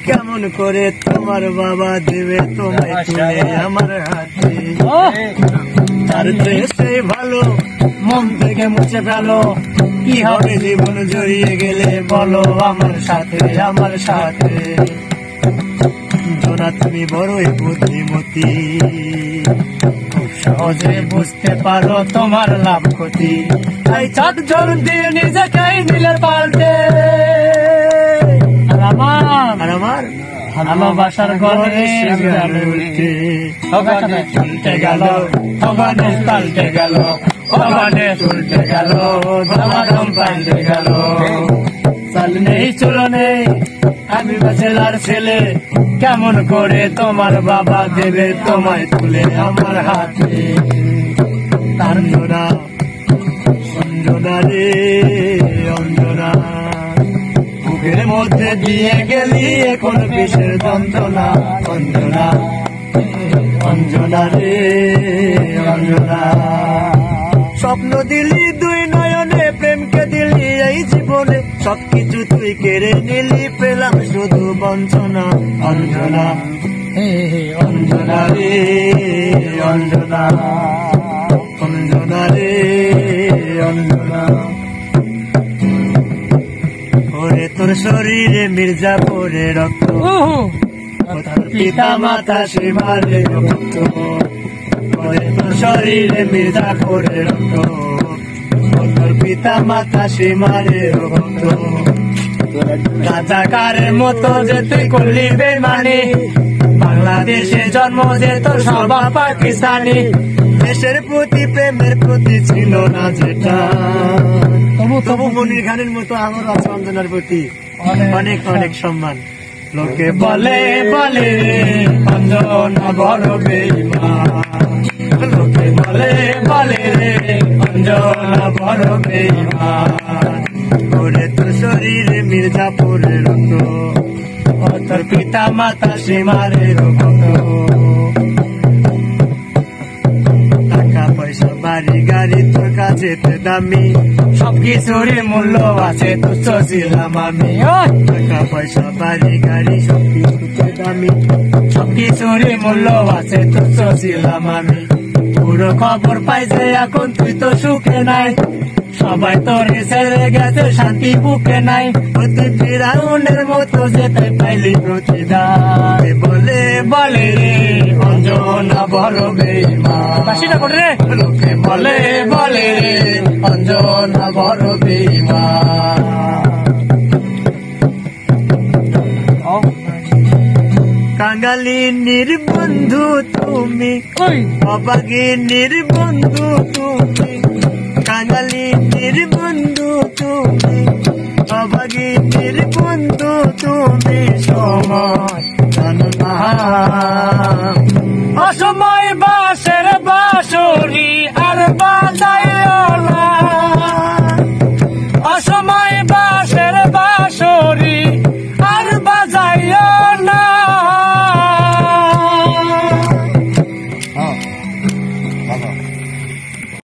কেমন করে তোমার বাবা দেবে তোমায় তুলে আমার হাতে। তার চেয়ে ভালো মন থেকে মুছে ফেলো, কি হবে জীবন জড়িয়ে গেলে বলো আমার সাথে, আমার সাথে। জোনা তুমি বড়ই বুদ্ধিমতী, খুব সহজে বুঝতে পারো তোমার লাভ ক্ষতি, তাই চাঁদ জল দিয়ে নিজেকে দিলে পাল্টে। আর আমার ভালোবাসার গলে উল্টে উল্টে গেল, ভগবানে পাল্টে গেল, ভগবানে উল্টে গেল, ধমাধম পাল্টে গেল। চাল নেই চলো নেই আমি বাচ্চার ছেলে, কেমন করে তোমার বাবা দেবে তোমায় তুলে আমার হাতে। তার জোড়া অঞ্জনা রে অঞ্জনা, বুকের মধ্যে দিয়ে গেলি এখন বিষের যন্ত্রণা। অঞ্জনা অঞ্জনা রে অঞ্জনা, স্বপ্ন দিলি দুই নয়নে, প্রেমকে দিলি এই জীবনে, সবকিছু তুই কেড়ে নিলি, পেলাম শুধু বঞ্চনা। অঞ্জনা অঞ্জনা রে অঞ্জনা, অঞ্জনা রে অঞ্জনা। ওরে তোর শরীরে মির্জাপুরে রক্ত, তোর পিতা মাতা সীমারে রক্ত। ওরে তোর শরীরে মির্জাপুরে রক্ত, তোর পিতা মাতা সীমারে রক্ত। রাজাকারের মতো যে তুই করলি বেমানি, বাংলাদেশে জন্ম যে তোর স্বভাব পাকিস্তানি। দেশের প্রতি প্রেমের প্রতি ছিল না যেটা, তবু মনির খানের মতো আমার আছে অঞ্জনার প্রতি অনেক অনেক সম্মান। লোকে বলে বলে অঞ্জনা বড় বেঈমান, লোকে বলে বলে রে অঞ্জনা বড় বেঈমান। ওরে তোর শরীরে মির্জাপুরের রক্ত, তোর পিতা মাতা সীমারের রক্ত। টাকা পয়সা বাড়ি গাড়ি তোর কাছে দামি, সবকিছুরই মূল্য আছে তুচ্ছ ছিলাম আমি। টাকা পয়সা বাড়ি গাড়ি সবকিছুতে দামি, সবকিছুরই মূল্য আছে তুচ্ছ ছিলাম আমি। পুরো খবর পাইছে এখন তুই তো সুখে নাই, সবাই তোরে ছেড়ে গেছে শান্তি বুকে নাই। তুই ফিরাউনের মতো যেতে পাইলি প্রতিদান। বলে বলে রে অঞ্জনা বড় বেঈমান, লোকে বলে বলে রে অঞ্জনা বড় বেঈমান। কাঙালিনীর বন্ধু তুমি, অবাগিনীর বন্ধু তুমি, কাঙালিনীর বন্ধু তুমি, অবাগিনীর বন্ধু তুমি। সময় জানো না, অসময় বাসের বাঁশরি